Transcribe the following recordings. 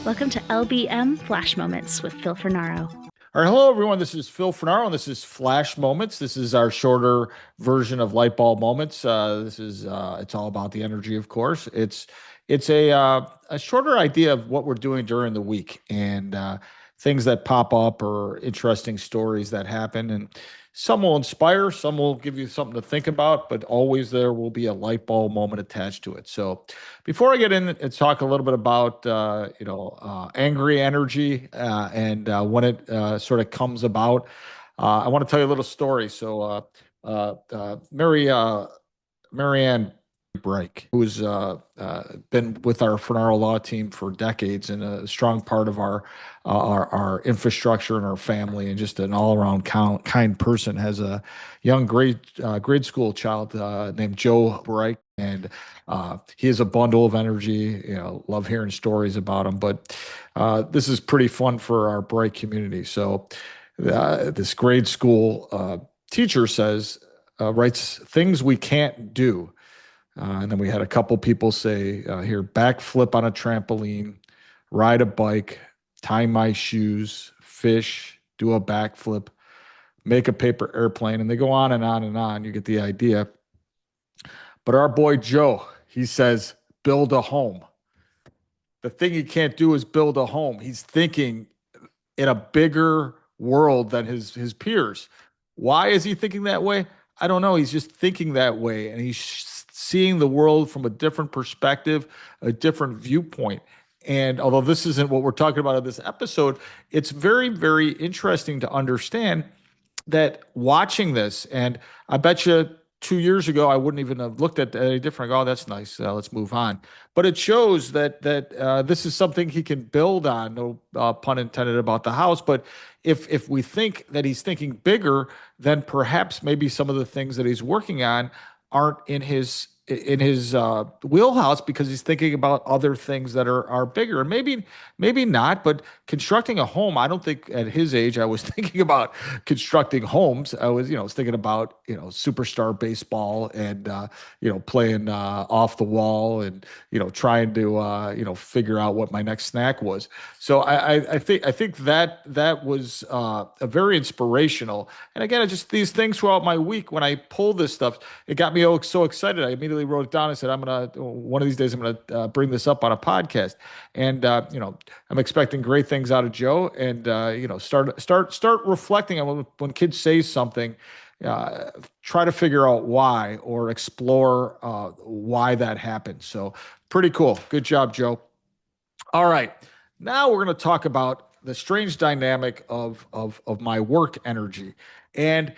Welcome to LBM Flash Moments with Phil Fernaro. All right, hello everyone. This is Phil Fernaro, and this is Flash Moments. This is our shorter version of Light Bulb Moments. This is it's all about the energy, of course. It's a shorter idea of what we're doing during the week and things that pop up or interesting stories that happen. And some will inspire, some will give you something to think about, but always there will be a light bulb moment attached to it. So before I get in and talk a little bit about angry energy and when it sort of comes about, I want to tell you a little story. So Marianne Break, who's been with our Fernaro Law team for decades and a strong part of our infrastructure and our family, and just an all around kind person, has a young grade school child named Joe Bright, and he is a bundle of energy. Love hearing stories about him. But this is pretty fun for our Bright community. So this grade school teacher writes things we can't do. And then we had a couple people say, here, backflip on a trampoline, ride a bike, tie my shoes, fish, do a backflip, make a paper airplane. And they go on and on and on. You get the idea. But our boy Joe, he says, build a home. The thing he can't do is build a home. He's thinking in a bigger world than his peers. Why is he thinking that way? I don't know. He's just thinking that way. And he's seeing the world from a different perspective, a different viewpoint. And although this isn't what we're talking about in this episode, it's very, very interesting to understand that watching this, and I bet you 2 years ago, I wouldn't even have looked at it any different. Oh, that's nice. Let's move on. But it shows that this is something he can build on. No pun intended about the house. But if we think that he's thinking bigger, then perhaps maybe some of the things that he's working on aren't in his wheelhouse, because he's thinking about other things that are bigger. And maybe not, but constructing a home, I don't think at his age I was thinking about constructing homes. I was thinking about superstar baseball and playing off the wall and trying to figure out what my next snack was. So I think that was a very inspirational. And again, it's just these things throughout my week. When I pull this stuff, it got me so excited. I immediately wrote it down and said, one of these days I'm gonna bring this up on a podcast. And I'm expecting great things out of Joe. And start reflecting on when kids say something. Try to figure out why, or explore why that happened. So pretty cool. Good job, Joe. All right, now we're going to talk about the strange dynamic of my work energy. And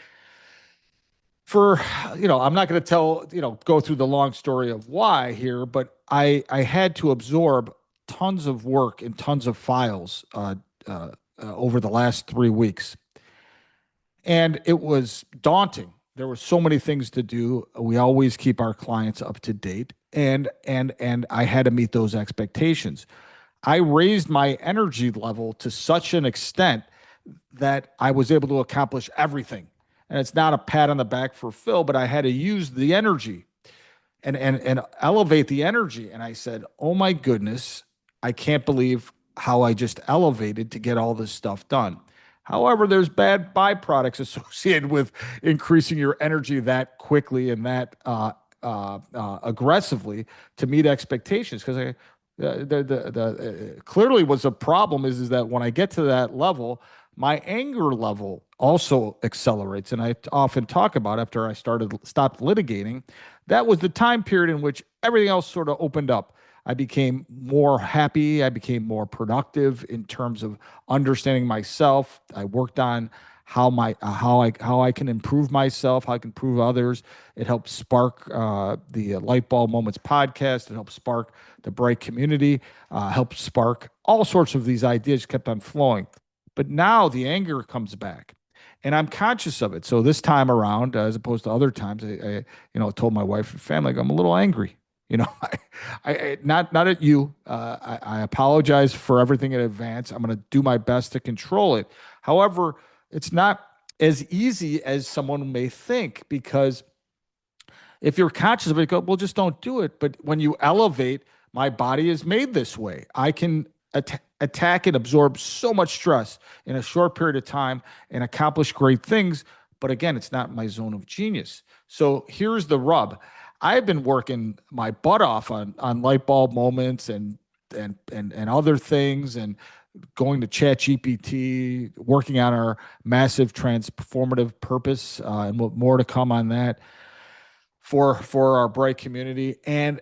I'm not going to go through the long story of why here, but I had to absorb tons of work and tons of files over the last 3 weeks. And it was daunting. There were so many things to do. We always keep our clients up to date, and I had to meet those expectations. I raised my energy level to such an extent that I was able to accomplish everything. And it's not a pat on the back for Phil, but I had to use the energy and elevate the energy. And I said, oh my goodness, I can't believe how I just elevated to get all this stuff done. However, there's bad byproducts associated with increasing your energy that quickly and that aggressively to meet expectations. Because clearly what's a problem is that when I get to that level, my anger level also accelerates. And I often talk about, after I stopped litigating, that was the time period in which everything else sort of opened up. I became more happy. I became more productive in terms of understanding myself. I worked on how I can improve myself, how I can improve others. It helped spark the Light Bulb Moments podcast. It helped spark the Bright community. Helped spark all sorts of these ideas. Kept on flowing. But now the anger comes back, and I'm conscious of it. So this time around, as opposed to other times, I told my wife and family, like, I'm a little angry. I not at you. I apologize for everything in advance. I'm going to do my best to control it. However, it's not as easy as someone may think, because if you're conscious of it, go, well, just don't do it. But when you elevate, my body is made this way. I can attack and absorb so much stress in a short period of time and accomplish great things. But again, it's not my zone of genius. So here's the rub. I've been working my butt off on light bulb moments and other things, and going to Chat GPT, working on our massive transformative purpose, and more to come on that for our bright community. And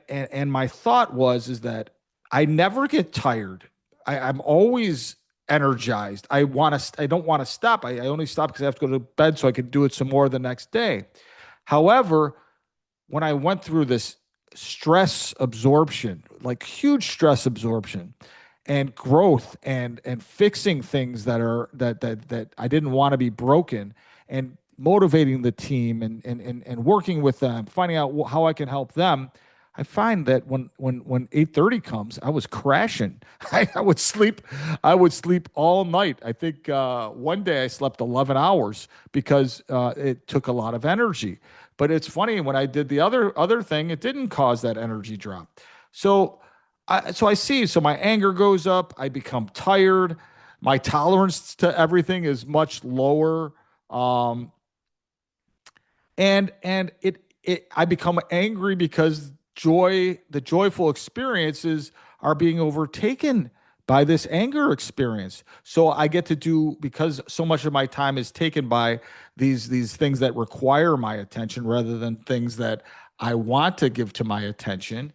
my thought was is that I never get tired. I'm always energized. I don't want to stop. I only stop because I have to go to bed so I could do it some more the next day. However, when I went through this stress absorption, like huge stress absorption and growth and fixing things that I didn't want to be broken, and motivating the team and working with them, finding out how I can help them, I find that when 8:30 comes, I was crashing. I would sleep all night. I think one day I slept 11 hours because it took a lot of energy. But it's funny, when I did the other thing, it didn't cause that energy drop. So so I see. So my anger goes up. I become tired. My tolerance to everything is much lower. Um, and it I become angry because the joyful experiences are being overtaken by this anger experience. So I get to do, because so much of my time is taken by these things that require my attention rather than things that I want to give to my attention.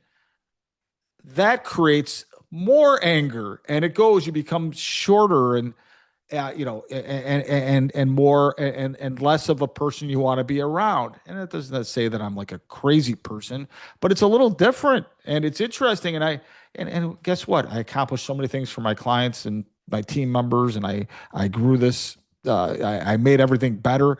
That creates more anger, and it goes, you become shorter and and more and less of a person you want to be around. And it doesn't say that I'm like a crazy person, but it's a little different and it's interesting. And guess what? I accomplished so many things for my clients and my team members, and I grew this. I made everything better,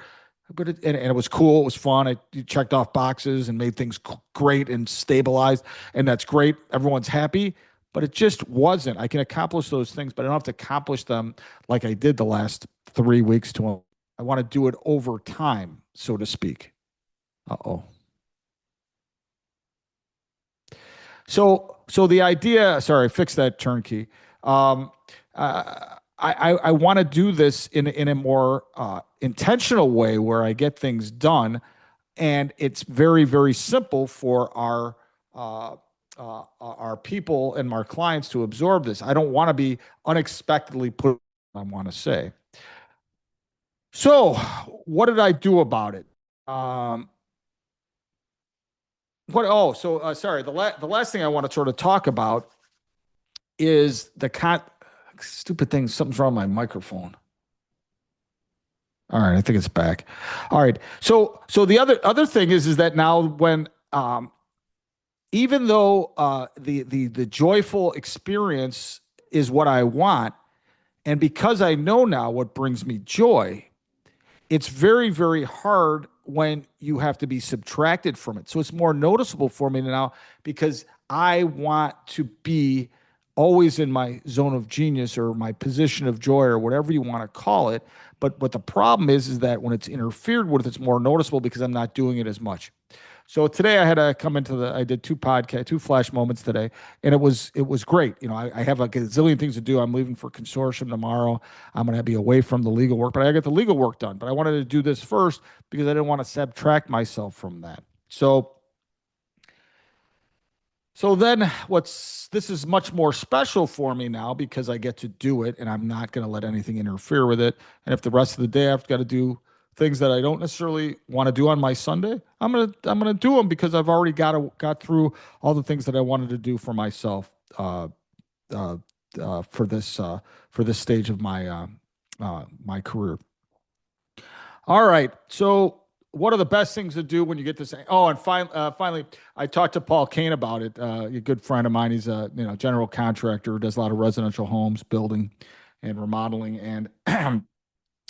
but and it was cool. It was fun. I checked off boxes and made things great and stabilized, and that's great. Everyone's happy. But it just wasn't. I can accomplish those things, but I don't have to accomplish them like I did the last 3 weeks to. I want to do it over time, so to speak. Uh-oh. So the idea, sorry, fix that turnkey. Um, I want to do this in a more intentional way where I get things done, and it's very, very simple for our people and our clients to absorb this. I don't want to be unexpectedly put. I want to say. So, what did I do about it? Um, what? Oh, so sorry. The last thing I want to sort of talk about is the stupid thing. Something's wrong with my microphone. All right, I think it's back. All right. So the other thing is that now when even though the joyful experience is what I want, and because I know now what brings me joy, it's very, very hard when you have to be subtracted from it. So it's more noticeable for me now because I want to be always in my zone of genius or my position of joy or whatever you want to call it. But the problem is that when it's interfered with, it's more noticeable because I'm not doing it as much. So today I had to come into I did two flash moments today, and it was great. I have like a zillion things to do. I'm leaving for consortium tomorrow. I'm going to be away from the legal work, but I got the legal work done. But I wanted to do this first because I didn't want to subtract myself from that. So then this is much more special for me now because I get to do it and I'm not going to let anything interfere with it. And if the rest of the day I've got to do things that I don't necessarily want to do on my Sunday, I'm gonna do them because I've already got through all the things that I wanted to do for myself uh, for this stage of my career. All right. So, what are the best things to do when you get this? Oh, and finally, I talked to Paul Kane about it. A good friend of mine. He's a general contractor, does a lot of residential homes, building and remodeling. And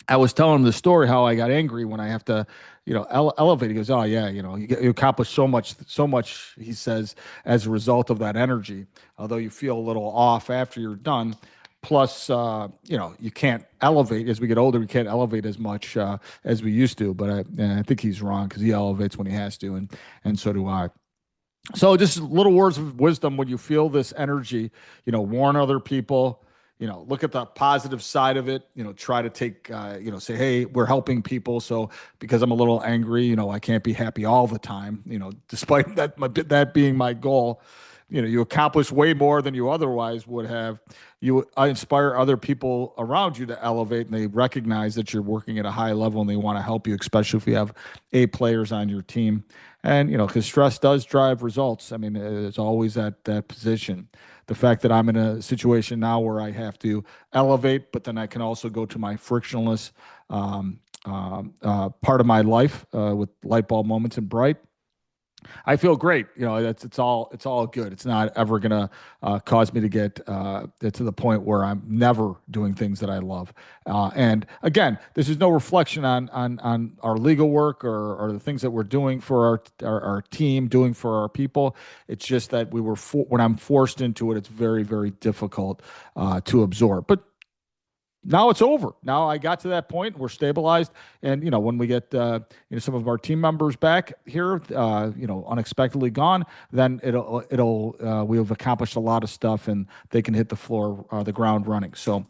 I was telling him the story how I got angry when I have to, elevate. He goes, "Oh yeah, you accomplish so much." He says as a result of that energy, although you feel a little off after you're done. Plus, you can't elevate as we get older. We can't elevate as much as we used to. But I think he's wrong because he elevates when he has to, and so do I. So just little words of wisdom when you feel this energy, warn other people, look at the positive side of it, try to take, say, hey, we're helping people. So because I'm a little angry, I can't be happy all the time, despite that being my goal. You accomplish way more than you otherwise would have. You inspire other people around you to elevate, and they recognize that you're working at a high level and they want to help you, especially if you have A players on your team. And because stress does drive results. I mean, it's always at that position. The fact that I'm in a situation now where I have to elevate, but then I can also go to my frictionless part of my life with light bulb moments and bright. I feel great. It's all good. It's not ever gonna cause me to get to the point where I'm never doing things that I love. And again, this is no reflection on our legal work or the things that we're doing for our team, doing for our people. It's just that when I'm forced into it, it's very very difficult to absorb. But now it's over. Now I got to that point. We're stabilized, and when we get some of our team members back here, unexpectedly gone, then it'll we have accomplished a lot of stuff, and they can hit the ground running. So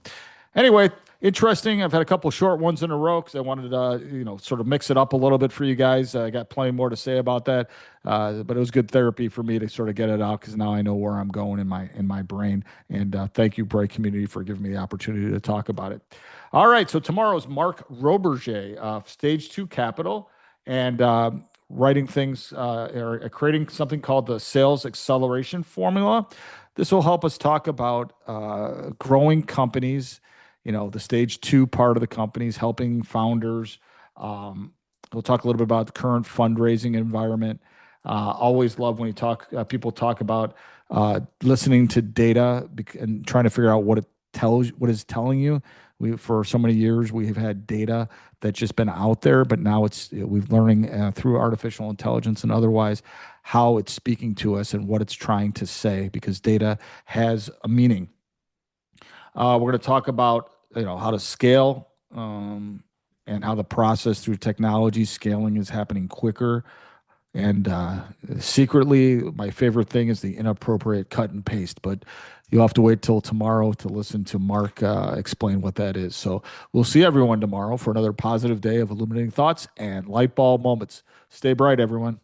anyway, interesting. I've had a couple of short ones in a row because I wanted to, sort of mix it up a little bit for you guys. I got plenty more to say about that, but it was good therapy for me to sort of get it out because now I know where I'm going in my brain. And thank you, Bright Community, for giving me the opportunity to talk about it. All right, so tomorrow's Mark Roberge, Stage Two Capital, and writing things or creating something called the Sales Acceleration Formula. This will help us talk about growing companies, the stage two part of the companies, helping founders. Um, we'll talk a little bit about the current fundraising environment. Always love when people talk about listening to data and trying to figure out what is telling you. For so many years, we have had data that's just been out there, but now we've learning through artificial intelligence and otherwise how it's speaking to us and what it's trying to say because data has a meaning. We're going to talk about how to scale and how the process through technology scaling is happening quicker. And secretly, my favorite thing is the inappropriate cut and paste. But you'll have to wait till tomorrow to listen to Mark explain what that is. So we'll see everyone tomorrow for another positive day of illuminating thoughts and light bulb moments. Stay bright, everyone.